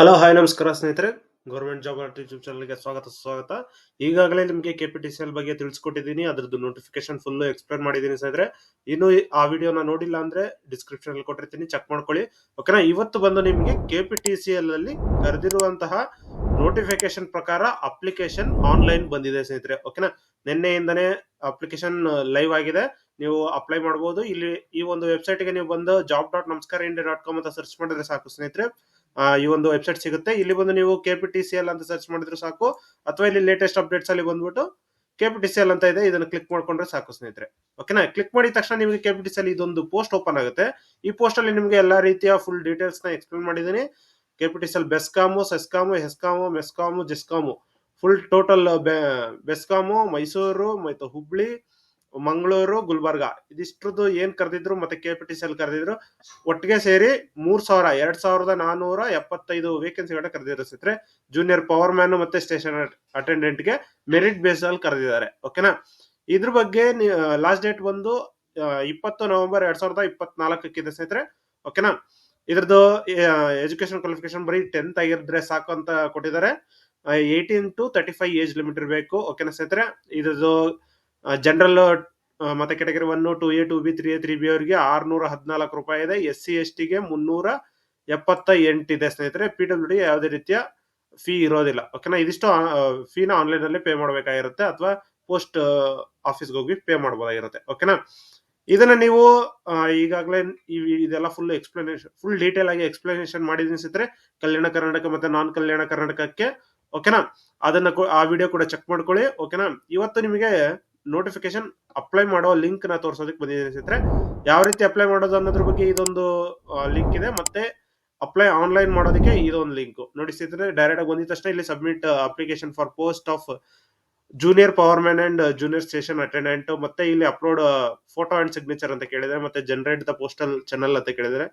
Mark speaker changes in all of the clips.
Speaker 1: Hello hi ನಮಸ್ಕಾರ ಸ್ನೇಹಿತರೆ. Government job YouTube ಚಾನಲ್ಗೆ ಸ್ವಾಗತ. ಈಗಾಗಲೇ ನಿಮಗೆ KPTCL ಬಗ್ಗೆ ತಿಳಿಸ್ಕೊಟ್ಟಿದ್ದೀನಿ. ಅದ್ರದ್ದು ನೋಟಿಫಿಕೇಶನ್ ಫುಲ್ ಎಕ್ಸ್ಪ್ಲೇನ್ ಮಾಡಿದ್ದೀನಿ ಸ್ನೇಹಿತರೆ. ಇನ್ನು ಆ ವಿಡಿಯೋನ ನೋಡಿಲ್ಲ ಅಂದ್ರೆ ಡಿಸ್ಕ್ರಿಪ್ಷನ್ ಅಲ್ಲಿ ಕೊಟ್ಟಿರ್ತೀನಿ, ಚೆಕ್ ಮಾಡ್ಕೊಳ್ಳಿ. ಓಕೆನಾ. ಇವತ್ತು ಬಂದು ನಿಮಗೆ KPTCL ಅಲ್ಲಿ ಕರೆದಿರುವಂತಹ ನೋಟಿಫಿಕೇಶನ್ ಪ್ರಕಾರ ಅಪ್ಲಿಕೇಶನ್ ಆನ್ಲೈನ್ ಬಂದಿದೆ ಸ್ನೇಹಿತರೆ. ಓಕೆನಾ. ನಿನ್ನೆಯಿಂದನೇ ಅಪ್ಲಿಕೇಶನ್ ಲೈವ್ ಆಗಿದೆ, ನೀವು ಅಪ್ಲೈ ಮಾಡಬಹುದು. ಇಲ್ಲಿ ಈ ಒಂದು ವೆಬ್ಸೈಟ್ ಗೆ ನೀವು ಬಂದು job.namaskaraindia.com ಅಂತ ಸರ್ಚ್ ಮಾಡಿದ್ರೆ ಸಾಕು ಸ್ನೇಹಿತರೆ. ಈ ಒಂದು ವೆಬ್ಸೈಟ್ ಸಿಗುತ್ತೆ. ಇಲ್ಲಿ ಬಂದು ನೀವು KPTCL ಅಂತ ಸರ್ಚ್ ಮಾಡಿದ್ರೆ ಸಾಕು, ಅಥವಾ ಇಲ್ಲಿ ಲೇಟೆಸ್ಟ್ ಅಪ್ಡೇಟ್ಸ್ ಅಲ್ಲಿ ಬಂದ್ಬಿಟ್ಟು KPTCL ಅಂತ ಇದೆ, ಇದನ್ನ ಕ್ಲಿಕ್ ಮಾಡ್ಕೊಂಡ್ರೆ ಸಾಕು ಸ್ನೇಹಿತರೆ. ಓಕೆನಾ. ಕ್ಲಿಕ್ ಮಾಡಿದ ತಕ್ಷಣ ನಿಮಗೆ KPTCL ಇದೊಂದು ಪೋಸ್ಟ್ ಓಪನ್ ಆಗುತ್ತೆ. ಈ ಪೋಸ್ಟ್ ಅಲ್ಲಿ ನಿಮಗೆ ಎಲ್ಲಾ ರೀತಿಯ ಫುಲ್ ಡೀಟೇಲ್ಸ್ ನ ಎಕ್ಸ್ಪ್ಲೇನ್ ಮಾಡಿದ್ದೀನಿ. KPTCL BESCOM, CESCOM, HESCOM, MESCOM, GESCOM, full total BESCOM, Mysuru ಮತ್ತು ಹುಬ್ಳಿ, ಮಂಗಳೂರು, ಗುಲ್ಬರ್ಗ, ಇದಿಷ್ಟ್ರದ್ದು ಏನ್ ಕರೆದಿದ್ರು ಮತ್ತೆ KPTCL ಕರೆದಿದ್ರು ಒಟ್ಟಿಗೆ ಸೇರಿ 2475 ವೇಕೆನ್ಸಿಗಳನ್ನ ಕರೆದಿದ್ರು ಸ್ನೇಹಿತರೆ. ಜೂನಿಯರ್ ಪವರ್ ಮ್ಯಾನ್ ಮತ್ತೆ ಸ್ಟೇಷನ್ ಅಟೆಂಡೆಂಟ್ ಗೆ ಮೆರಿಟ್ ಬೇಸ್ ಅಲ್ಲಿ ಕರೆದಿದ್ದಾರೆ. ಓಕೆನಾ. ಇದ್ರ ಬಗ್ಗೆ ಲಾಸ್ಟ್ ಡೇಟ್ ಬಂದು 20 ನವೆಂಬರ್ 2024 ಇದೆ ಸ್ನೇಹಿತರೆ. ಓಕೆನಾ. ಇದ್ರದ್ದು ಎಜುಕೇಶನ್ ಕ್ವಾಲಿಫಿಕೇಶನ್ ಬರೀ 10th ಆಗಿದ್ರೆ ಸಾಕು ಅಂತ ಕೊಟ್ಟಿದ್ದಾರೆ. 18 to 35 ಏಜ್ ಲಿಮಿಟ್ ಇರಬೇಕು. ಓಕೆನಾ ಸ್ನೇಹಿತರೆ. ಇದ್ರದ್ದು ಜನರಲ್ ಮತ್ತೆ category 1, 2A, 2B, 3A, 3B ಅವರಿಗೆ 614 ರೂಪಾಯಿ ಇದೆ. SC/ST ಗೆ 378 ಇದೆ ಸ್ನೇಹಿತರೆ. PWD ಯಾವುದೇ ರೀತಿಯ ಫೀ ಇರೋದಿಲ್ಲ. ಓಕೆನಾ. ಇದಿಷ್ಟು ಫೀನ ಆನ್ಲೈನ್ ಅಲ್ಲಿ ಪೇ ಮಾಡಬೇಕಾಗಿರುತ್ತೆ, ಅಥವಾ ಪೋಸ್ಟ್ ಆಫೀಸ್ಗೆ ಹೋಗಿ ಪೇ ಮಾಡಬಹುದಾಗಿರುತ್ತೆ. ಓಕೆನಾ. ಇದನ್ನ ನೀವು ಈಗಾಗಲೇ ಇದೆಲ್ಲ ಫುಲ್ ಡೀಟೇಲ್ ಆಗಿ ಎಕ್ಸ್ಪ್ಲನೇಷನ್ ಮಾಡಿದೀನಿ ಸ್ನೇಹಿತರೆ, ಕಲ್ಯಾಣ ಕರ್ನಾಟಕ ಮತ್ತೆ ನಾನ್ ಕಲ್ಯಾಣ ಕರ್ನಾಟಕಕ್ಕೆ. ಓಕೆನಾ. ಅದನ್ನ ಆ ವಿಡಿಯೋ ಕೂಡ ಚೆಕ್ ಮಾಡ್ಕೊಳ್ಳಿ. ಓಕೆನಾ. ಇವತ್ತು ನಿಮಗೆ ನೋಟಿಫಿಕೇಶನ್ ಅಪ್ಲೈ ಮಾಡೋ ಲಿಂಕ್ ನ ತೋರಿಸೋದಕ್ಕೆ ಬಂದಿದ್ದೀನಿ ಸ್ನೇಹಿತರೆ. ಯಾವ ರೀತಿ ಅಪ್ಲೈ ಮಾಡೋದು ಅನ್ನೋದ್ರ ಬಗ್ಗೆ ಇದೊಂದು ಲಿಂಕ್ ಇದೆ, ಮತ್ತೆ ಅಪ್ಲೈ ಆನ್ಲೈನ್ ಮಾಡೋದಕ್ಕೆ ಇದೊಂದು ಲಿಂಕ್ ನೋಡಿ ಸ್ನೇಹಿತರೆ. ಡೈರೆಕ್ಟ್ ಆಗಿ ಬಂದಿದ ತಕ್ಷಣ ಇಲ್ಲಿ submit application for post of junior power man and junior station attendant, ಮತ್ತೆ ಇಲ್ಲಿ ಅಪ್ಲೋಡ್ ಫೋಟೋ ಅಂಡ್ ಸಿಗ್ನೇಚರ್ ಅಂತ ಕೇಳಿದರೆ, ಮತ್ತೆ ಜನರೇಟ್ ದ ಪೋಸ್ಟಲ್ ಚಾನಲ್ ಅಂತ ಕೇಳಿದರೆ,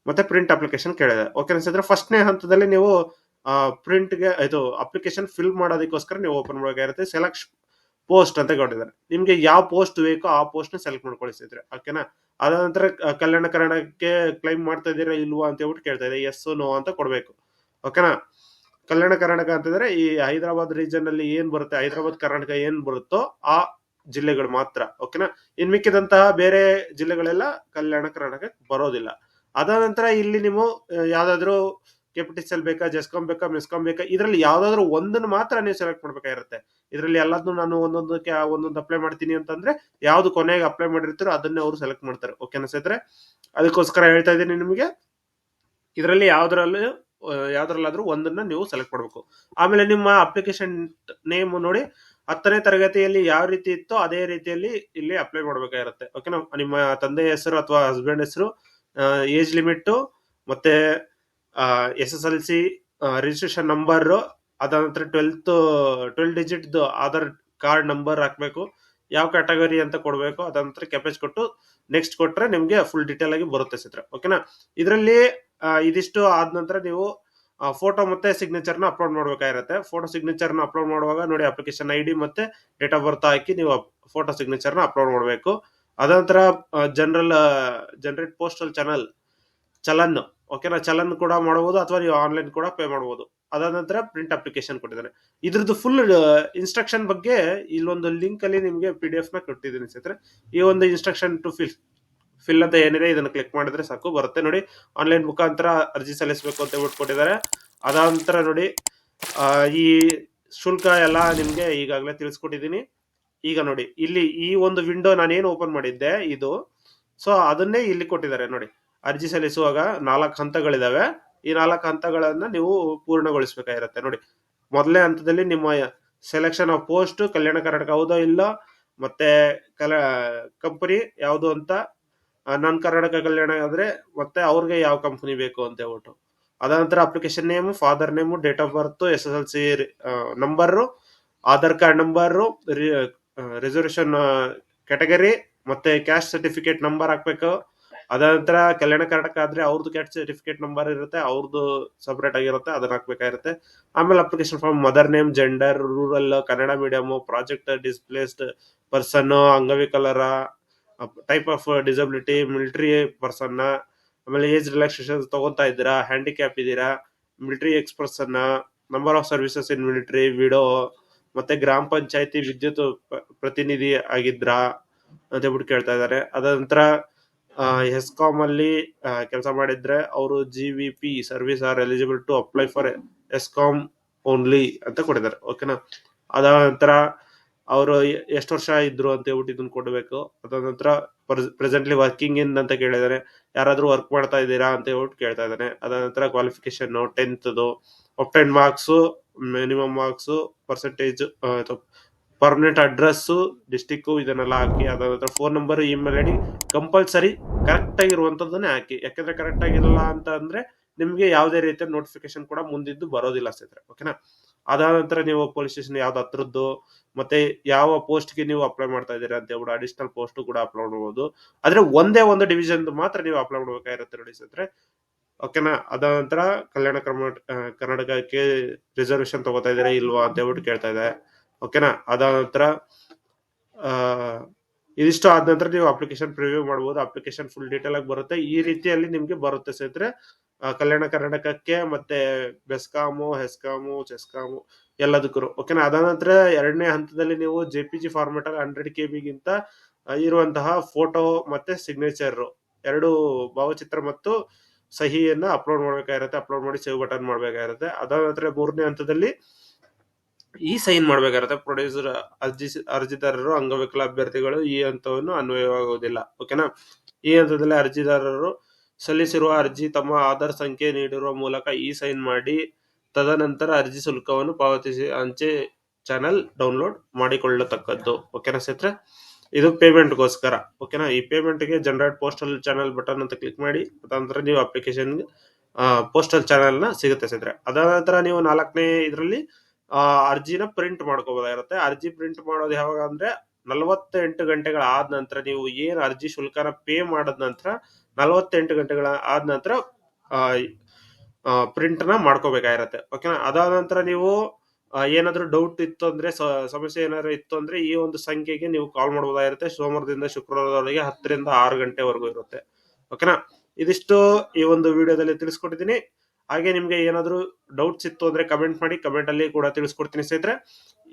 Speaker 1: ಮತ್ತೆ ಪ್ರಿಂಟ್ ಅಪ್ಲಿಕೇಶನ್ ಕೇಳಿದೆ. ಓಕೆ ಅನ್ಸಿದ್ರೆ ಫಸ್ಟ್ನೇ ಹಂತದಲ್ಲಿ ನೀವು ಪ್ರಿಂಟ್ ಗೆ ಇದು ಅಪ್ಲಿಕೇಶನ್ ಫಿಲ್ ಮಾಡೋದಕ್ಕೋಸ್ಕರ ನೀವು ಓಪನ್ ಮಾಡಬೇಕಾಗಿರುತ್ತೆ. ಸೆಲೆಕ್ಟ್ ಪೋಸ್ಟ್ ಅಂತ ಕೊಟ್ಟಿದ್ದಾರೆ. ನಿಮ್ಗೆ ಯಾವ ಪೋಸ್ಟ್ ಬೇಕೋ ಆ ಪೋಸ್ಟ್ ನ ಸೆಲೆಕ್ಟ್ ಮಾಡ್ಕೊಳ್ಳಿ ಸ್ನೇಹಿತರೆ. ಓಕೆನಾ. ಅದ ನಂತರ ಕಲ್ಯಾಣ ಕರ್ನಾಟಕಕ್ಕೆ ಕ್ಲೈಮ್ ಮಾಡ್ತಾ ಇದೀರಾ ಇಲ್ವಾ ಅಂತ ಹೇಳ್ಬಿಟ್ಟು ಕೇಳ್ತಾ ಇದೆ. ಎಸ್ ನೋ ಅಂತ ಕೊಡ್ಬೇಕು. ಓಕೆನಾ. ಕಲ್ಯಾಣ ಕರ್ನಾಟಕ ಅಂತಂದ್ರೆ ಈ ಹೈದರಾಬಾದ್ ರೀಜನ್ ಅಲ್ಲಿ ಏನ್ ಬರುತ್ತೆ, ಹೈದರಾಬಾದ್ ಕರ್ನಾಟಕ ಏನ್ ಬರುತ್ತೋ ಆ ಜಿಲ್ಲೆಗಳು ಮಾತ್ರ. ಓಕೆನಾ. ಇನ್ ಮಿಕ್ಕಿದಂತಹ ಬೇರೆ ಜಿಲ್ಲೆಗಳೆಲ್ಲ ಕಲ್ಯಾಣ ಕರ್ನಾಟಕ ಬರೋದಿಲ್ಲ. ಅದಾದ ನಂತರ ಇಲ್ಲಿ ನೀವು ಯಾವ್ದಾದ್ರು KPTCL ಬೇಕಾ, ಜೆಸ್ಕಾಂ ಬೇಕಾ, ಮೆಸ್ಕಾಂ ಬೇಕಾ, ಇದ್ರಲ್ಲಿ ಯಾವ್ದಾದ್ರು ಒಂದನ್ನು ಮಾತ್ರ ನೀವು ಸೆಲೆಕ್ಟ್ ಮಾಡ್ಬೇಕಾಗಿರುತ್ತೆ. ಇದ್ರಲ್ಲಿ ಎಲ್ಲದನ್ನು ನಾನು ಒಂದೊಂದು ಅಪ್ಲೈ ಮಾಡ್ತೀನಿ ಅಂತಂದ್ರೆ ಯಾವ್ದು ಕೊನೆಗೆ ಅಪ್ಲೈ ಮಾಡಿರ್ತಾರೋ ಅದನ್ನೇ ಅವರು ಸೆಲೆಕ್ಟ್ ಮಾಡ್ತಾರೆ. ಓಕೆನಾ ಸ್ನೇಹಿತರೆ. ಅದಕ್ಕೋಸ್ಕರ ಹೇಳ್ತಾ ಇದ್ದೀನಿ ನಿಮಗೆ, ಇದರಲ್ಲಿ ಯಾವ್ದ್ರಲ್ಲಾದ್ರೂ ಒಂದನ್ನ ನೀವು ಸೆಲೆಕ್ಟ್ ಮಾಡಬೇಕು. ಆಮೇಲೆ ನಿಮ್ಮ ಅಪ್ಲಿಕೇಶನ್ ನೇಮ್ ನೋಡಿ 10ನೇ ತರಗತಿಯಲ್ಲಿ ಯಾವ ರೀತಿ ಇತ್ತೋ ಅದೇ ರೀತಿಯಲ್ಲಿ ಇಲ್ಲಿ ಅಪ್ಲೈ ಮಾಡ್ಬೇಕಾಗಿರುತ್ತೆ. ಓಕೆನಾ. ನಿಮ್ಮ ತಂದೆ ಹೆಸರು ಅಥವಾ ಹಸ್ಬೆಂಡ್ ಹೆಸರು, ಏಜ್ ಲಿಮಿಟ್, ಮತ್ತೆ SSLC ರಿಜಿಸ್ಟ್ರೇಷನ್ ನಂಬರ್, ಅದಾದ ನಂತರ 12 ಡಿಜಿಟ್ ಆಧಾರ್ ಕಾರ್ಡ್ ನಂಬರ್ ಹಾಕ್ಬೇಕು, ಯಾವ ಕ್ಯಾಟಗರಿ ಅಂತ ಕೊಡ್ಬೇಕು. ಅದಾದ ನಂತರ ಕೆಪೇಜ್ ಕೊಟ್ಟು ನೆಕ್ಸ್ಟ್ ಕೊಟ್ರೆ ನಿಮ್ಗೆ ಫುಲ್ ಡೀಟೇಲ್ ಆಗಿ ಬರುತ್ತೆ ಸ್ನೇಹಿತರೆ. ಓಕೆನಾ. ಇದರಲ್ಲಿ ಇದಿಷ್ಟು ಆದ ನಂತರ ನೀವು ಫೋಟೋ ಮತ್ತೆ ಸಿಗ್ನೇಚರ್ ನ ಅಪ್ಲೋಡ್ ಮಾಡ್ಬೇಕಾಗಿರುತ್ತೆ. ಫೋಟೋ ಸಿಗ್ನೇಚರ್ ನ ಅಪ್ಲೋಡ್ ಮಾಡುವಾಗ ನೋಡಿ ಅಪ್ಲಿಕೇಶನ್ ID ಮತ್ತೆ ಡೇಟ್ ಆಫ್ ಬರ್ತ್ ಹಾಕಿ ನೀವು ಫೋಟೋ ಸಿಗ್ನೇಚರ್ ನ ಅಪ್ಲೋಡ್ ಮಾಡಬೇಕು. ಅದ ನಂತರ ಜನರೇಟ್ ಪೋಸ್ಟಲ್ ಚಲನ್. ಓಕೆನಾ. ಚಲನ್ ಕೂಡ ಮಾಡಬಹುದು, ಅಥವಾ ನೀವು ಆನ್ಲೈನ್ ಕೂಡ ಪೇ ಮಾಡಬಹುದು. ಅದಾದ ನಂತರ ಪ್ರಿಂಟ್ ಅಪ್ಲಿಕೇಶನ್ ಕೊಟ್ಟಿದ್ದಾರೆ. ಇದ್ರದ್ದು ಫುಲ್ ಇನ್ಸ್ಟ್ರಕ್ಷನ್ ಬಗ್ಗೆ ಇಲ್ಲೊಂದು ಲಿಂಕ್ ಅಲ್ಲಿ ನಿಮ್ಗೆ PDF ನ ಕೊಟ್ಟಿದ್ದೀನಿ ಸ್ನೇಹಿತರೆ. ಈ ಒಂದು ಇನ್ಸ್ಟ್ರಕ್ಷನ್ ಟು ಫಿಲ್ ಅಂತ ಏನಿದೆ ಇದನ್ನ ಕ್ಲಿಕ್ ಮಾಡಿದ್ರೆ ಸಾಕು, ಬರುತ್ತೆ ನೋಡಿ. ಆನ್ಲೈನ್ ಮುಖಾಂತರ ಅರ್ಜಿ ಸಲ್ಲಿಸಬೇಕು ಅಂತ ಹೇಳ್ಬಿಟ್ಟು ಕೊಟ್ಟಿದ್ದಾರೆ. ಅದಾದ ನಂತರ ನೋಡಿ ಈ ಶುಲ್ಕ ಎಲ್ಲ ನಿಮ್ಗೆ ಈಗಾಗಲೇ ತಿಳಿಸ್ಕೊಟ್ಟಿದ್ದೀನಿ. ಈಗ ನೋಡಿ ಇಲ್ಲಿ ಈ ಒಂದು ವಿಂಡೋ ನಾನೇನು ಓಪನ್ ಮಾಡಿದ್ದೆ ಇದು, ಸೊ ಅದನ್ನೇ ಇಲ್ಲಿ ಕೊಟ್ಟಿದ್ದಾರೆ ನೋಡಿ. ಅರ್ಜಿ ಸಲ್ಲಿಸುವಾಗ 4 ಹಂತಗಳಿದಾವೆ. ಈ 4 ಹಂತಗಳನ್ನ ನೀವು ಪೂರ್ಣಗೊಳಿಸಬೇಕಾಗಿರುತ್ತೆ ನೋಡಿ. ಮೊದಲನೇ ಹಂತದಲ್ಲಿ ನಿಮ್ಮ selection of post Kalyana Karnataka ಹೌದೋ ಇಲ್ಲ, ಮತ್ತೆ ಕಂಪನಿ ಯಾವುದು ಅಂತ, ನಾನ್ ಕರ್ನಾಟಕ ಕಲ್ಯಾಣ ಆದ್ರೆ ಮತ್ತೆ ಅವ್ರಿಗೆ ಯಾವ ಕಂಪನಿ ಬೇಕು ಅಂತ ಹೇಳ್ಬಿಟ್ಟು. ಅದಾದ ನಂತರ application name, father name, date of birth, SSLC number, Aadhaar card number, reservation category, ಮತ್ತೆ ಕ್ಯಾಸ್ಟ್ ಸರ್ಟಿಫಿಕೇಟ್ ನಂಬರ್ ಹಾಕ್ಬೇಕು. ಅದಾದ ನಂತರ ಕಲ್ಯಾಣ ಕರ್ನಾಟಕ ಆದ್ರೆ ಅವ್ರದ್ದು ಕ್ಯಾಸ್ಟ್ ಸರ್ಟಿಫಿಕೇಟ್ ನಂಬರ್ ಇರುತ್ತೆ, ಅವ್ರದ್ದು ಸಪರೇಟ್ ಆಗಿರುತ್ತೆ, ಅದನ್ನ ಹಾಕ್ಬೇಕಾಗಿರುತ್ತೆ. ಆಮೇಲೆ application form, mother name, gender, rural, Kannada medium, project, displaced person, ಅಂಗವಿಕಲರ, type of disability, military person, ಆಮೇಲೆ ಏಜ್ ರಿಲ್ಯಾಕ್ಸೇಷನ್ ತಗೊಂತಾ ಇದ್ದೀರಾ, ಹ್ಯಾಂಡಿಕ್ಯಾಪ್ ಇದ್ದೀರಾ, ಮಿಲಿಟರಿ ಎಕ್ಸ್ಪ್ರೆಸ್ ಅನ್ನ, number of services in military, widow, ಮತ್ತೆ ಗ್ರಾಮ ಪಂಚಾಯತಿ ವಿದ್ಯುತ್ ಪ್ರತಿನಿಧಿ ಆಗಿದ್ರಾ ಅಂತ ಹೇಳ್ಬಿಟ್ಟು ಕೇಳ್ತಾ ಇದ್ದಾರೆ. ಅದ ನಂತರ ಎಸ್ಕಾಂ ಅಲ್ಲಿ ಕೆಲಸ ಮಾಡಿದ್ರೆ ಅವರು GVP service are eligible to apply for ESCOM only ಅಂತ ಕೊಟ್ಟಿದ್ದಾರೆ. ಓಕೆನಾ. ಅದಾದ ನಂತರ ಅವರು ಎಷ್ಟು ವರ್ಷ ಇದ್ರು ಅಂತ ಹೇಳ್ಬಿಟ್ಟು ಇದನ್ನ ಕೊಡಬೇಕು. ಅದಾದ ನಂತರ ಪ್ರೆಸೆಂಟ್ಲಿ ವರ್ಕಿಂಗ್ ಇನ್ ಅಂತ ಕೇಳಿದಾರೆ, ಯಾರಾದ್ರೂ ವರ್ಕ್ ಮಾಡ್ತಾ ಇದ್ದೀರಾ ಅಂತ ಹೇಳ್ಬಿಟ್ಟು ಕೇಳ್ತಾ ಇದ್ದಾನೆ. ಅದಾದ ನಂತರ qualification 10th obtain marks, minimum marks, percentage, permanent address, district ಇದನ್ನೆಲ್ಲ ಹಾಕಿ. ಅದಾದ ನಂತರ phone number, email ID compulsory correct ಆಗಿರುವಂತದ್ದನ್ನೇ ಹಾಕಿ. ಯಾಕಂದ್ರೆ ಕರೆಕ್ಟ್ ಆಗಿರಲ್ಲ ಅಂತ ಅಂದ್ರೆ ನಿಮ್ಗೆ ಯಾವುದೇ ರೀತಿಯ ನೋಟಿಫಿಕೇಶನ್ ಕೂಡ ಮುಂದಿದ್ದು ಬರೋದಿಲ್ಲ ಸ್ನೇಹಿತರೆ. ಓಕೆನಾ. ಅದಾದ ನಂತರ ನೀವು ಪೊಲೀಸ್ ಸ್ಟೇಷನ್ ಯಾವ್ದು ಹತ್ರದ್ದು, ಮತ್ತೆ ಯಾವ ಪೋಸ್ಟ್ಗೆ ನೀವು ಅಪ್ಲೈ ಮಾಡ್ತಾ ಇದ್ದೀರಾ ಅಂತ ಹೇಳ್ಬಿಟ್ಟು ಅಡಿಷನಲ್ ಪೋಸ್ಟ್ ಕೂಡ ಅಪ್ಲೈ ಮಾಡಬಹುದು. ಆದ್ರೆ ಒಂದೇ ಒಂದು ಡಿವಿಷನ್ ಮಾತ್ರ ನೀವು ಅಪ್ಲೈ ಮಾಡಬೇಕಾಗಿರುತ್ತೆ ನೋಡಿ ಸ್ನೇಹಿತರೆ. ಓಕೆನಾ. ಅದಾದ ನಂತರ ಕಲ್ಯಾಣ ಕರ್ನಾಟಕಕ್ಕೆ ರಿಸರ್ವೇಶನ್ ತಗೋತಾ ಇದ್ದೀರಾ ಇಲ್ವಾ ಅಂತ ಹೇಳ್ಬಿಟ್ಟು ಕೇಳ್ತಾ ಇದೆ. ಓಕೆನಾ. ಅದಾದ ನಂತರ ಇದಿಷ್ಟು ಆದ ನಂತರ ನೀವು ಅಪ್ಲಿಕೇಶನ್ ಪ್ರಿವ್ಯೂ ಮಾಡಬಹುದು. ಅಪ್ಲಿಕೇಶನ್ ಫುಲ್ ಡೀಟೇಲ್ ಆಗಿ ಬರುತ್ತೆ. ಈ ರೀತಿಯಲ್ಲಿ ನಿಮ್ಗೆ ಬರುತ್ತೆ ಸ್ನೇಹಿತರೆ ಕಲ್ಯಾಣ ಕರ್ನಾಟಕಕ್ಕೆ, ಮತ್ತೆ ಬೆಸ್ಕಾಮು, ಹೆಸ್ಕಾಮು, ಚೆಸ್ಕಾಮು ಎಲ್ಲದಕ್ಕೂ. ಓಕೆನಾ. ಅದಾದ ನಂತರ ಎರಡನೇ ಹಂತದಲ್ಲಿ ನೀವು JPG ಫಾರ್ಮೆಟ್ ಅಲ್ಲಿ 100 KB ಗಿಂತ ಇರುವಂತಹ ಫೋಟೋ ಮತ್ತೆ ಸಿಗ್ನೇಚರ್, ಎರಡು ಭಾವಚಿತ್ರ ಮತ್ತು ಸಹಿಯನ್ನ ಅಪ್ಲೋಡ್ ಮಾಡ್ಬೇಕಾಗಿರುತ್ತೆ. ಅಪ್ಲೋಡ್ ಮಾಡಿ ಸೇವ್ ಬಟನ್ ಮಾಡ್ಬೇಕಾಗಿರುತ್ತೆ. ಅದಾದ ನಂತರ ಮೂರನೇ ಹಂತದಲ್ಲಿ ಸೈನ್ ಮಾಡ್ಬೇಕಾಗಿರುತ್ತೆ. ಪ್ರೊಡ್ಯೂಸರ್ ಅರ್ಜಿದಾರರು, ಅಂಗವಿಕಲ ಅಭ್ಯರ್ಥಿಗಳು ಈ ಹಂತವನ್ನು ಅನ್ವಯವಾಗುವುದಿಲ್ಲ. ಓಕೆನಾ. ಈ ಹಂತದಲ್ಲಿ ಅರ್ಜಿದಾರರು ಸಲ್ಲಿಸಿರುವ ಅರ್ಜಿ ತಮ್ಮ ಆಧಾರ್ ಸಂಖ್ಯೆ ನೀಡಿರುವ ಮೂಲಕ ಸೈನ್ ಮಾಡಿ, ತದನಂತರ ಅರ್ಜಿ ಶುಲ್ಕವನ್ನು ಪಾವತಿಸಿ ಅಂಚೆ ಚಾನೆಲ್ ಡೌನ್ಲೋಡ್ ಮಾಡಿಕೊಳ್ಳತಕ್ಕದ್ದು. ಓಕೆನಾ ಸ್ನೇಹಿತರೆ. ಇದು ಪೇಮೆಂಟ್ಗೋಸ್ಕರ. ಓಕೆನಾ. ಈ ಪೇಮೆಂಟ್ಗೆ ಜನರೇಟ್ ಪೋಸ್ಟಲ್ ಚಾನೆಲ್ ಬಟನ್ ಅಂತ ಕ್ಲಿಕ್ ಮಾಡಿ, ಅದಾದ ನೀವು ಅಪ್ಲಿಕೇಶನ್ ಪೋಸ್ಟಲ್ ಚಾನೆಲ್ ನ ಸಿಗುತ್ತೆ ಸ್ನೇಹಿತರೆ. ಅದಾದ ನಂತರ ನೀವು 4ನೇ ಇದರಲ್ಲಿ ಅರ್ಜಿನ ಪ್ರಿಂಟ್ ಮಾಡ್ಕೋಬಹುದಾಗಿರುತ್ತೆ. ಅರ್ಜಿ ಪ್ರಿಂಟ್ ಮಾಡೋದು ಯಾವಾಗ ಅಂದ್ರೆ 48 ಗಂಟೆಗಳ ಆದ ನಂತರ, ನೀವು ಏನ್ ಅರ್ಜಿ ಶುಲ್ಕನ ಪೇ ಮಾಡದ ನಂತರ 48 ಗಂಟೆಗಳ ಆದ ನಂತರ ಪ್ರಿಂಟ್ ನ ಮಾಡ್ಕೋಬೇಕಾಗಿರತ್ತೆ. ಓಕೆನಾ. ಅದಾದ ನಂತರ ನೀವು ಏನಾದ್ರೂ ಡೌಟ್ ಇತ್ತು ಅಂದ್ರೆ, ಸಮಸ್ಯೆ ಏನಾದ್ರು ಇತ್ತು ಅಂದ್ರೆ ಈ ಒಂದು ಸಂಖ್ಯೆಗೆ ನೀವು ಕಾಲ್ ಮಾಡಬಹುದಾಗಿರುತ್ತೆ. ಸೋಮವಾರದಿಂದ ಶುಕ್ರವಾರದವರೆಗೆ 10 ರಿಂದ 6 ಗಂಟೆವರೆಗೂ ಇರುತ್ತೆ. ಓಕೆನಾ. ಇದಿಷ್ಟು ಈ ಒಂದು ವಿಡಿಯೋದಲ್ಲಿ ತಿಳಿಸ್ಕೊಟ್ಟಿದ್ದೀನಿ. ಹಾಗೆ ನಿಮ್ಗೆ ಏನಾದ್ರು ಡೌಟ್ಸ್ ಇತ್ತು ಅಂದ್ರೆ ಕಮೆಂಟ್ ಮಾಡಿ, ಕಮೆಂಟ್ ಅಲ್ಲಿ ಕೂಡ ತಿಳಿಸ್ಕೊಡ್ತೀನಿ ಸ್ನೇಹಿತರೆ.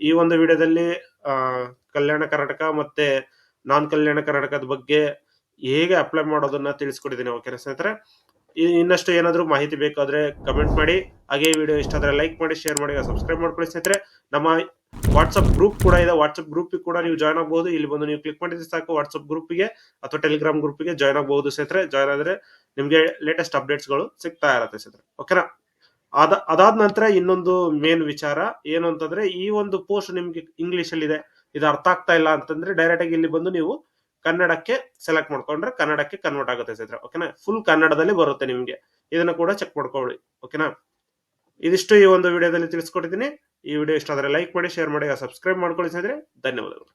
Speaker 1: ಈ ಒಂದು ವಿಡಿಯೋದಲ್ಲಿ ಕಲ್ಯಾಣ ಕರ್ನಾಟಕ ಮತ್ತೆ ನಾನ್ ಕಲ್ಯಾಣ ಕರ್ನಾಟಕದ ಬಗ್ಗೆ ಹೇಗೆ ಅಪ್ಲೈ ಮಾಡೋದನ್ನ ತಿಳಿಸ್ಕೊಟ್ಟಿದ್ದೀನಿ. ಓಕೆನಾ ಸ್ನೇಹಿತರೆ. ಇನ್ನಷ್ಟು ಏನಾದ್ರು ಮಾಹಿತಿ ಬೇಕಾದ್ರೆ ಕಮೆಂಟ್ ಮಾಡಿ. ಹಾಗೆ ಈ ವಿಡಿಯೋ ಇಷ್ಟ ಆದ್ರೆ ಲೈಕ್ ಮಾಡಿ, ಶೇರ್ ಮಾಡಿ, ಸಬ್ಸ್ಕ್ರೈಬ್ ಮಾಡ್ಕೊಳ್ಳಿ ಸ್ನೇಹಿತರೆ. ನಮ್ಮ ವಾಟ್ಸ್ಆಪ್ ಗ್ರೂಪ್ ಕೂಡ ಇದೆ. ವಾಟ್ಸ್ಆಪ್ ಗ್ರೂಪ್ ಕೂಡ ನೀವು ಜಾಯ್ನ್ ಆಗಬಹುದು. ಇಲ್ಲಿ ಬಂದು ನೀವು ಕ್ಲಿಕ್ ಮಾಡಿದ್ರೆ ಸಾಕು ವಾಟ್ಸ್ಆಪ್ ಗ್ರೂಪ್ಗೆ ಅಥವಾ ಟೆಲಿಗ್ರಾಮ್ ಗ್ರೂಪ್ಗೆ ಜಾಯ್ನ್ ಆಗಬಹುದು ಸ್ನೇಹಿತರೆ. ಜಾಯ್ನ್ ಆದ್ರೆ ನಿಮ್ಗೆ ಲೇಟೆಸ್ಟ್ ಅಪ್ಡೇಟ್ಸ್ ಗಳು ಸಿಗ್ತಾ ಇರತ್ತೆ ಸ್ನೇಹಿತರೆ. ಓಕೆನಾ. ಅದಾದ ನಂತರ ಇನ್ನೊಂದು ಮೇನ್ ವಿಚಾರ ಏನು ಅಂತಂದ್ರೆ, ಈ ಒಂದು ಪೋಸ್ಟ್ ನಿಮ್ಗೆ ಇಂಗ್ಲಿಷ್ ಅಲ್ಲಿ ಇದೆ, ಇದು ಅರ್ಥ ಆಗ್ತಾ ಇಲ್ಲ ಅಂತಂದ್ರೆ ಡೈರೆಕ್ಟ್ ಆಗಿ ಇಲ್ಲಿ ಬಂದು ನೀವು ಕನ್ನಡಕ್ಕೆ ಸೆಲೆಕ್ಟ್ ಮಾಡ್ಕೊಂಡ್ರೆ ಕನ್ನಡಕ್ಕೆ ಕನ್ವರ್ಟ್ ಆಗುತ್ತೆ ಸ್ನೇಹಿತರೆ. ಓಕೆನಾ. ಫುಲ್ ಕನ್ನಡದಲ್ಲಿ ಬರುತ್ತೆ ನಿಮ್ಗೆ. ಇದನ್ನ ಕೂಡ ಚೆಕ್ ಮಾಡ್ಕೊಳ್ಳಿ. ಓಕೆನಾ. ಇದಿಷ್ಟು ಈ ಒಂದು ವಿಡಿಯೋದಲ್ಲಿ ತಿಳಿಸ್ಕೊಟ್ಟಿದ್ದೀನಿ. ಈ ವಿಡಿಯೋ ಇಷ್ಟ ಆದ್ರೆ ಲೈಕ್ ಮಾಡಿ, ಶೇರ್ ಮಾಡಿ, ಸಬ್ಸ್ಕ್ರೈಬ್ ಮಾಡ್ಕೊಳ್ಳಿ ಸ್ನೇಹಿತರೆ. ಧನ್ಯವಾದಗಳು.